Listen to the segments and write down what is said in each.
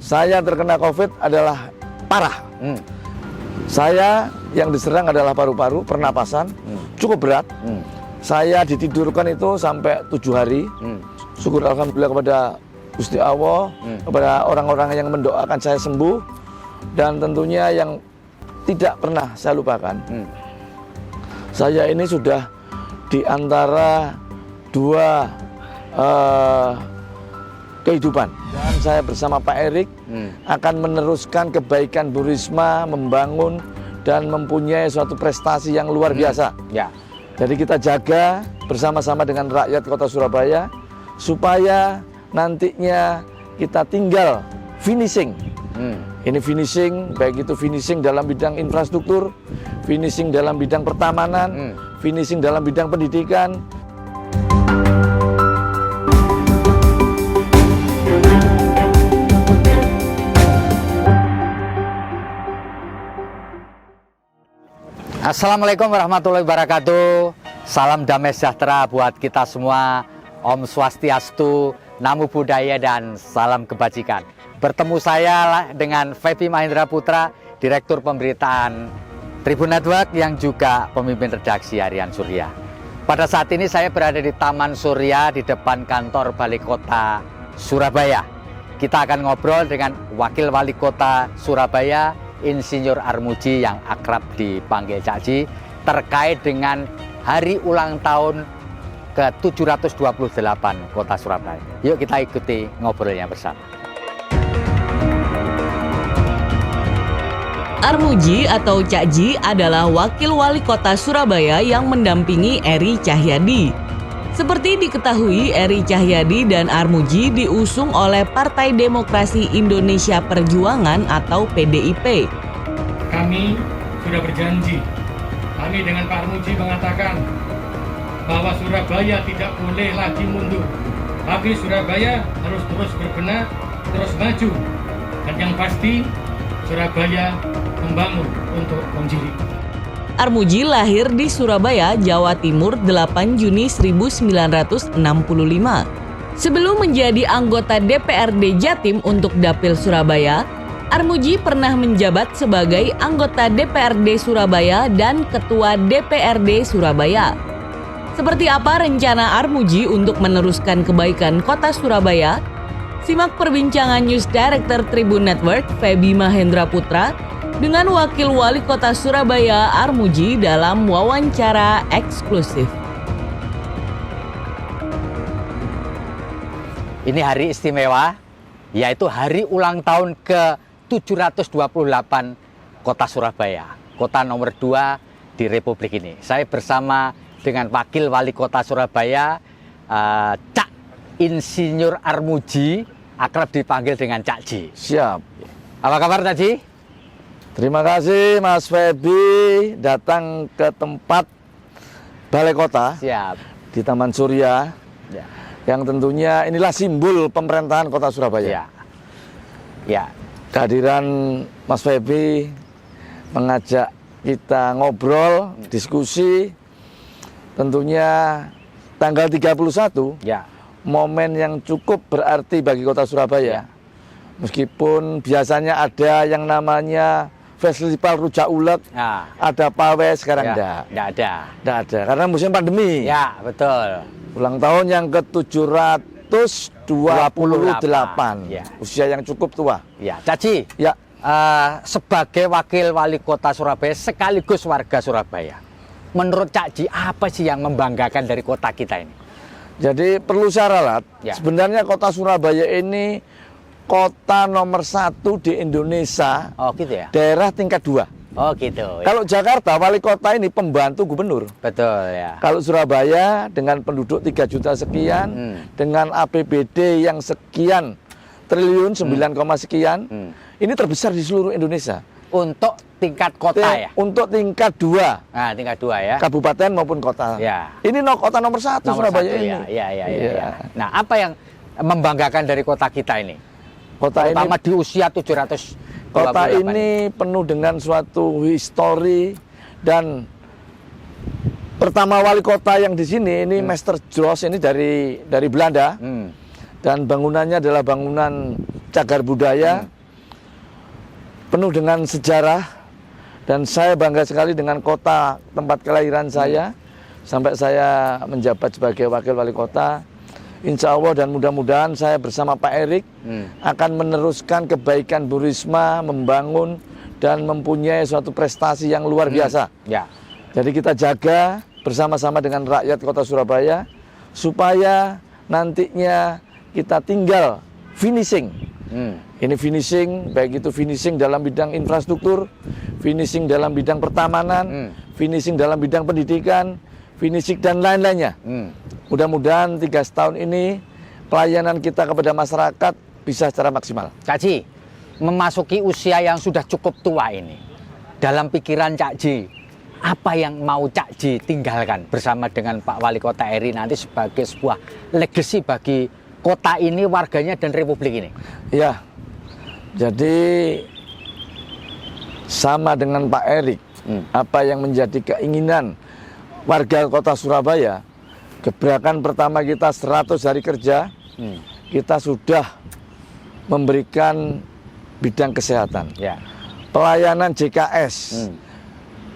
saya terkena COVID adalah parah. Saya yang diserang adalah paru-paru, pernapasan, cukup berat. Saya ditidurkan itu sampai 7 hari. Syukur alhamdulillah kepada Gusti Allah, kepada orang-orang yang mendoakan saya sembuh, dan tentunya yang tidak pernah saya lupakan. Saya ini sudah di antara dua kehidupan. Dan saya bersama Pak Erik akan meneruskan kebaikan Bu Risma, membangun dan mempunyai suatu prestasi yang luar biasa. Jadi kita jaga bersama-sama dengan rakyat Kota Surabaya supaya nantinya kita tinggal finishing. Ini finishing, baik itu finishing dalam bidang infrastruktur, finishing dalam bidang pertamanan, finishing dalam bidang pendidikan. Assalamualaikum warahmatullahi wabarakatuh. Salam damai sejahtera buat kita semua. Om Swastiastu, Namo Buddhaya, dan salam kebajikan. Bertemu saya dengan Febi Mahendra Putra, Direktur Pemberitaan Tribun Network yang juga pemimpin redaksi Harian Surya. Pada saat ini saya berada di Taman Surya di depan kantor Balai Kota Surabaya. Kita akan ngobrol dengan Wakil Wali Kota Surabaya, Insinyur Armuji yang akrab dipanggil Cak Ji, terkait dengan hari ulang tahun ke-728 Kota Surabaya. Yuk kita ikuti ngobrolnya bersama. Armuji atau Cak Ji adalah Wakil Wali Kota Surabaya yang mendampingi Eri Cahyadi. Seperti diketahui, Eri Cahyadi dan Armuji diusung oleh Partai Demokrasi Indonesia Perjuangan atau PDIP. Kami sudah berjanji, kami dengan Pak Armuji mengatakan bahwa Surabaya tidak boleh lagi mundur, tapi Surabaya harus terus berbenah, terus maju, dan yang pasti Surabaya membangun untuk Onjiri. Armuji lahir di Surabaya, Jawa Timur 8 Juni 1965. Sebelum menjadi anggota DPRD Jatim untuk Dapil Surabaya, Armuji pernah menjabat sebagai anggota DPRD Surabaya dan Ketua DPRD Surabaya. Seperti apa rencana Armuji untuk meneruskan kebaikan Kota Surabaya? Simak perbincangan News Director Tribun Network, Febi Mahendra Putra, dengan Wakil Wali Kota Surabaya Armuji dalam wawancara eksklusif. Ini hari istimewa, yaitu hari ulang tahun ke-728 Kota Surabaya, kota nomor 2 di Republik ini. Saya bersama dengan Wakil Wali Kota Surabaya, Cak Insinyur Armuji, akrab dipanggil dengan Cak Ji. Siap. Apa kabar Cak Ji? Terima kasih Mas Febi datang ke tempat Balai Kota. Siap. Di Taman Surya. Ya. Yang tentunya inilah simbol pemerintahan Kota Surabaya. Ya. Kehadiran Mas Febi mengajak kita ngobrol, diskusi. Tentunya tanggal 31, momen yang cukup berarti bagi Kota Surabaya. Meskipun biasanya ada yang namanya Festival Rujak Ulek, ada pawai, sekarang enggak ada. Karena musim pandemi. Ya, betul. Ulang tahun yang ke-728. Usia yang cukup tua. Ya, Cak Ji. Ya. Sebagai Wakil Wali Kota Surabaya sekaligus warga Surabaya, menurut Cak Ji apa sih yang membanggakan dari kota kita ini? Jadi perlu saya ralat. Sebenarnya Kota Surabaya ini kota nomor 1 di Indonesia. Oh gitu ya. Daerah tingkat 2. Oh gitu. Kalau Jakarta, wali kota ini pembantu gubernur. Betul ya. Kalau Surabaya dengan penduduk 3 juta sekian, dengan APBD yang sekian triliun, 9, sekian, ini terbesar di seluruh Indonesia. Untuk tingkat kota ya? Untuk tingkat 2. Nah, tingkat 2 ya. Kabupaten maupun kota. Ya. Ini kota nomor 1 Surabaya ini. Iya. Nah, apa yang membanggakan dari kota kita ini? Kota terutama ini, di usia 728. Kota ini penuh dengan suatu histori, dan pertama wali kota yang di sini ini Master Jos, ini dari Belanda. Dan bangunannya adalah bangunan cagar budaya penuh dengan sejarah, dan saya bangga sekali dengan kota tempat kelahiran saya sampai saya menjabat sebagai wakil wali kota. Insya Allah dan mudah-mudahan saya bersama Pak Erik akan meneruskan kebaikan Bu Risma, membangun dan mempunyai suatu prestasi yang luar biasa. Jadi kita jaga bersama-sama dengan rakyat kota Surabaya supaya nantinya kita tinggal finishing. Ini finishing, baik itu finishing dalam bidang infrastruktur, finishing dalam bidang pertamanan, finishing dalam bidang pendidikan, finishing dan lain-lainnya. Mudah-mudahan 3 tahun ini pelayanan kita kepada masyarakat bisa secara maksimal. Cak Ji, memasuki usia yang sudah cukup tua ini, dalam pikiran Cak Ji, apa yang mau Cak Ji tinggalkan bersama dengan Pak Wali Kota Eri nanti sebagai sebuah legacy bagi kota ini, warganya, dan republik ini? Ya, jadi sama dengan Pak Erik, apa yang menjadi keinginan warga kota Surabaya, gebrakan pertama kita 100 hari kerja, kita sudah memberikan bidang kesehatan, pelayanan JKS.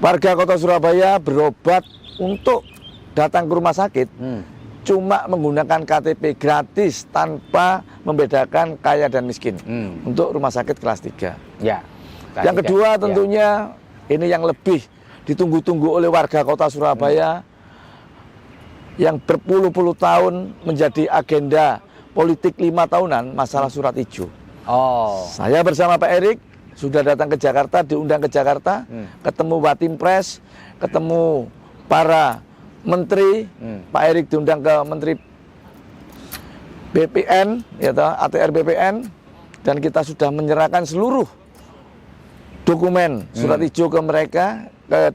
Warga kota Surabaya berobat untuk datang ke rumah sakit, cuma menggunakan KTP gratis tanpa membedakan kaya dan miskin untuk rumah sakit kelas 3. Yang kedua tentunya ini yang lebih ditunggu-tunggu oleh warga kota Surabaya yang berpuluh-puluh tahun menjadi agenda politik 5 tahunan, masalah surat hijau. Saya bersama Pak Erik sudah datang ke Jakarta, diundang ke Jakarta, ketemu Watimpres, ketemu para menteri, Pak Erik diundang ke Menteri BPN, ATR BPN, dan kita sudah menyerahkan seluruh dokumen surat hijau ke mereka, ke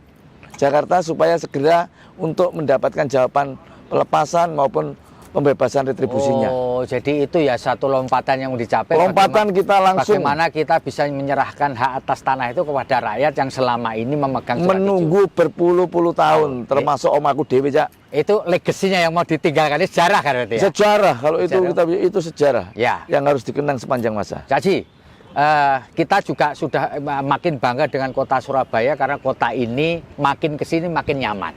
Jakarta, supaya segera untuk mendapatkan jawaban pelepasan maupun pembebasan retribusinya. Jadi itu ya satu lompatan yang dicapai. Lompatan kita langsung. Bagaimana kita bisa menyerahkan hak atas tanah itu kepada rakyat yang selama ini memegang surat menunggu hijau berpuluh-puluh tahun, termasuk om aku dewi, Cak. Itu legasinya yang mau ditinggalkan, ini sejarah kan berarti ya? Sejarah, kalau sejarah. itu sejarah yang harus dikenang sepanjang masa. Cak Ji, kita juga sudah makin bangga dengan kota Surabaya karena kota ini makin kesini makin nyaman.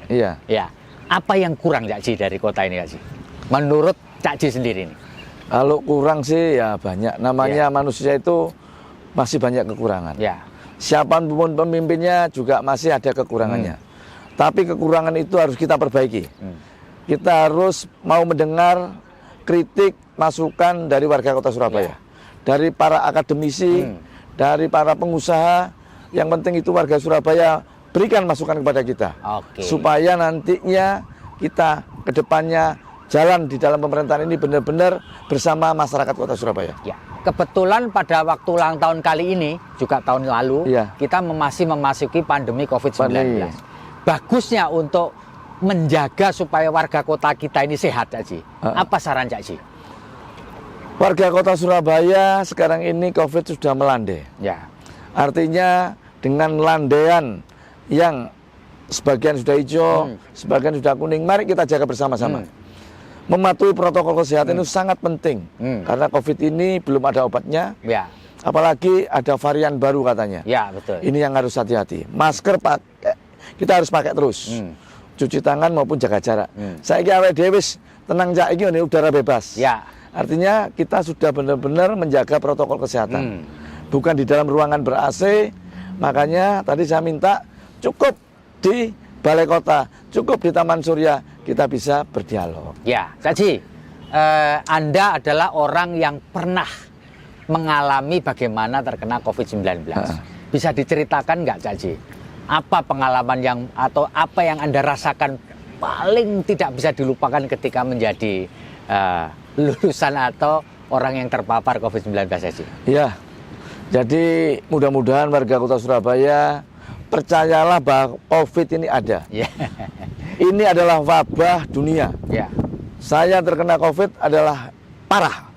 Apa yang kurang Cak Ji dari kota ini, Cak Ji? Menurut Cak Ji sendiri ini? Kalau kurang sih ya banyak. Namanya manusia itu masih banyak kekurangan. Siapapun pemimpinnya juga masih ada kekurangannya. Tapi kekurangan itu harus kita perbaiki. Kita harus mau mendengar kritik, masukan dari warga kota Surabaya. Dari para akademisi, dari para pengusaha. Yang penting itu warga Surabaya berikan masukan kepada kita. Supaya nantinya kita ke depannya jalan di dalam pemerintahan ini benar-benar bersama masyarakat kota Surabaya. Kebetulan pada waktu ulang tahun kali ini, juga tahun lalu, kita masih memasuki pandemi COVID-19. Bagusnya untuk menjaga supaya warga kota kita ini sehat, Cak Ji. Apa saran Cak Ji? Warga kota Surabaya sekarang ini COVID sudah melandai. Artinya dengan landaian yang sebagian sudah hijau, sebagian sudah kuning, mari kita jaga bersama-sama. Mematuhi protokol kesehatan itu sangat penting, karena COVID ini belum ada obatnya, apalagi ada varian baru katanya. Betul. Ini yang harus hati-hati. Masker kita harus pakai terus, cuci tangan maupun jaga jarak. Saya kira Dewis tenang Cak, ini udara bebas. Artinya kita sudah benar-benar menjaga protokol kesehatan, bukan di dalam ruangan ber-AC. Makanya tadi saya minta cukup di Balai Kota, cukup di Taman Surya, kita bisa berdialog. Cak Ji, Anda adalah orang yang pernah mengalami bagaimana terkena COVID-19. Bisa diceritakan nggak, Cak Ji? Apa pengalaman yang atau apa yang Anda rasakan paling tidak bisa dilupakan ketika menjadi lulusan atau orang yang terpapar COVID-19, Cak Ji? Jadi mudah-mudahan warga kota Surabaya percayalah bahwa COVID ini ada. Ini adalah wabah dunia. Saya terkena COVID adalah parah.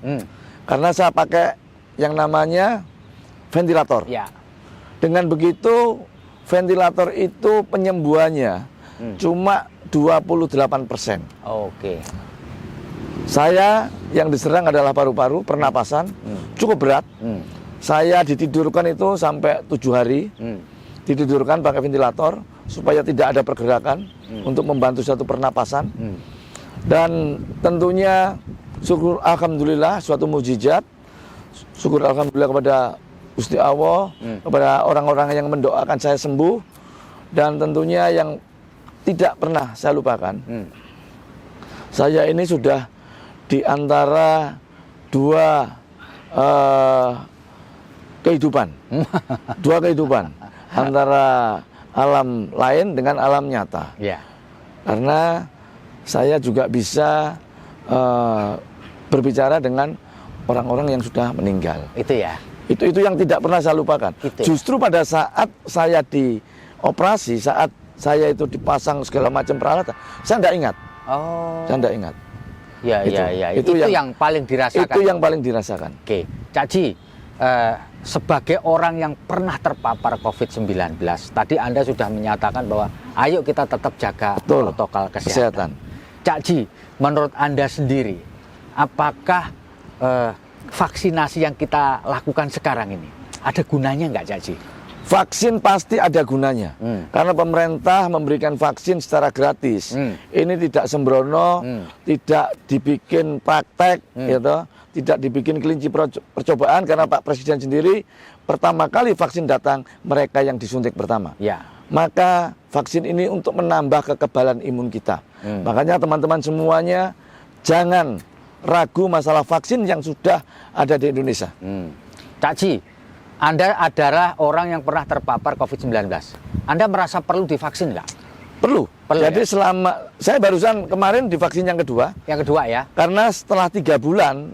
Karena saya pakai yang namanya ventilator. Dengan begitu, ventilator itu penyembuhannya cuma 28%. Saya yang diserang adalah paru-paru, pernapasan, cukup berat. Saya ditidurkan itu sampai 7 hari, ditidurkan pakai ventilator supaya tidak ada pergerakan untuk membantu satu pernapasan. Dan tentunya syukur alhamdulillah suatu mukjizat. Syukur alhamdulillah kepada Gusti Allah, kepada orang-orang yang mendoakan saya sembuh, dan tentunya yang tidak pernah saya lupakan. Saya ini sudah di antara dua kehidupan, antara alam lain dengan alam nyata. Karena saya juga bisa berbicara dengan orang-orang yang sudah meninggal. Itu yang tidak pernah saya lupakan. Justru pada saat saya dioperasi, saat saya itu dipasang segala macam peralatan, saya tidak ingat. Saya tidak ingat. Itu yang paling dirasakan. Itu yang paling dirasakan. Oke, Cak Ji, sebagai orang yang pernah terpapar COVID-19, tadi Anda sudah menyatakan bahwa ayo kita tetap jaga protokol kesehatan. Cak Ji, menurut Anda sendiri, apakah vaksinasi yang kita lakukan sekarang ini ada gunanya nggak, Cak Ji? Vaksin pasti ada gunanya, karena pemerintah memberikan vaksin secara gratis. Ini tidak sembrono, tidak dibikin praktek, gitu, tidak dibikin kelinci percobaan, karena Pak Presiden sendiri pertama kali vaksin datang mereka yang disuntik pertama. Maka vaksin ini untuk menambah kekebalan imun kita. Makanya teman-teman semuanya jangan ragu masalah vaksin yang sudah ada di Indonesia. Cak Ji, Anda adalah orang yang pernah terpapar COVID-19. Anda merasa perlu divaksin nggak? Perlu. Jadi selama saya barusan kemarin divaksin yang kedua. Yang kedua ya? Karena setelah 3 bulan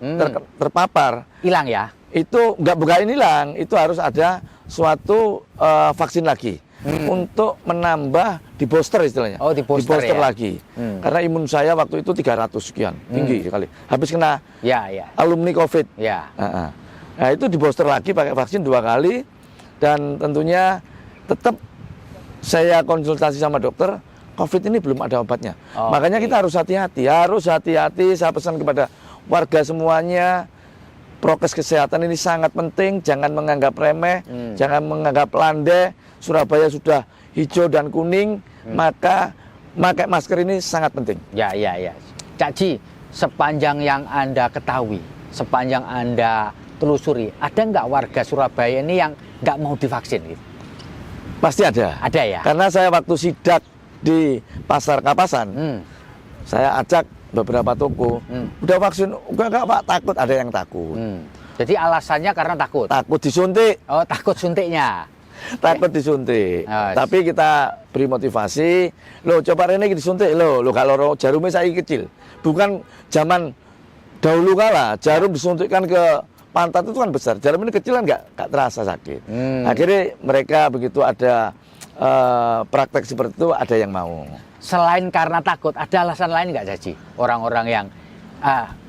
terpapar. Hilang ya? Itu nggak bukan hilang, itu harus ada suatu vaksin lagi. Untuk menambah di booster istilahnya. Di booster ya? Lagi. Karena imun saya waktu itu 300 sekian, tinggi sekali. Habis kena alumni COVID. Nah, itu di booster lagi pakai vaksin 2 kali, dan tentunya tetap saya konsultasi sama dokter, COVID ini belum ada obatnya. Makanya kita harus hati-hati, saya pesan kepada warga semuanya, prokes kesehatan ini sangat penting, jangan menganggap remeh, jangan menganggap landai. Surabaya sudah hijau dan kuning, maka pakai masker ini sangat penting. Cak Ji, sepanjang yang Anda ketahui, sepanjang Anda telusuri, ada nggak warga Surabaya ini yang nggak mau divaksin gitu? Pasti ada. Ada ya? Karena saya waktu sidak di Pasar Kapasan, saya acak beberapa toko, udah vaksin, enggak Pak, takut, ada yang takut. Jadi alasannya karena takut? Takut disuntik. Takut suntiknya? Takut disuntik. Tapi kita beri motivasi, loh coba Rene disuntik, loh kalau jarumnya saya kecil. Bukan zaman dahulu kala, jarum disuntikkan ke pantat itu kan besar, jarum ini kecil kan nggak terasa sakit. Akhirnya mereka begitu ada praktek seperti itu, ada yang mau. Selain karena takut, ada alasan lain nggak, Cak Ji? Orang-orang yang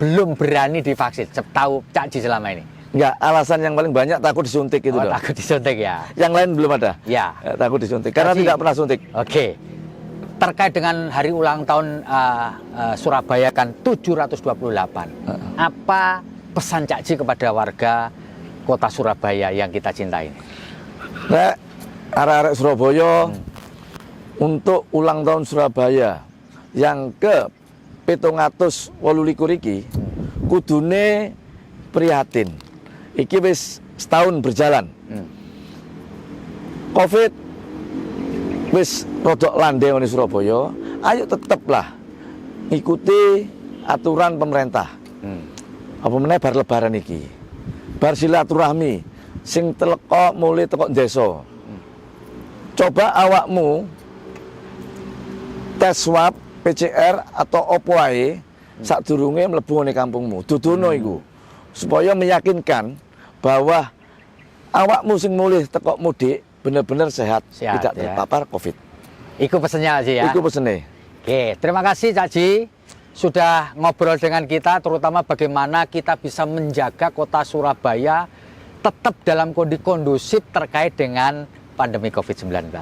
belum berani divaksin, tahu Cak Ji selama ini? Enggak, alasan yang paling banyak takut disuntik itu. Takut disuntik ya? Yang lain belum ada? Takut disuntik, karena tidak pernah suntik. Oke, terkait dengan hari ulang tahun Surabaya kan 728, apa pesan Cak Ji kepada warga kota Surabaya yang kita cintai? Arek-arek Surabaya, untuk ulang tahun Surabaya yang ke 728 iki, kudune prihatin. Iki wis setahun berjalan. COVID wis rodok landai di Surabaya. Ayo tetaplah ikuti aturan pemerintah. Apa meneh bar lebaran iki, bar silaturahmi sing teleko mulai teko desa. Coba awakmu tes swab PCR atau opo wae sadurunge mlebu ning kampungmu. Dudono iku supaya meyakinkan bahwa awakmu sing mulih teko mudik bener-bener sehat, tidak terpapar COVID. Iku pesennya sih ya. Iku pesene. Oke, terima kasih Cak Ji sudah ngobrol dengan kita, terutama bagaimana kita bisa menjaga kota Surabaya tetap dalam kondisi kondusif terkait dengan pandemi COVID-19.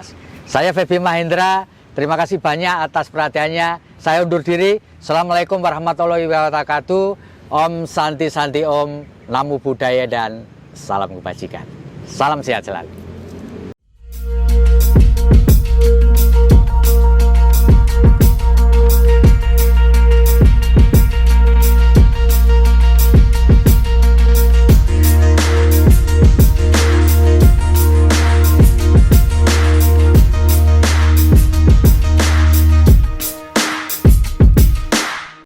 Saya Feby Mahendra, terima kasih banyak atas perhatiannya. Saya undur diri. Assalamualaikum warahmatullahi wabarakatuh. Om Santi Santi Om, Namo Buddhaya dan salam kebajikan. Salam sehat selalu.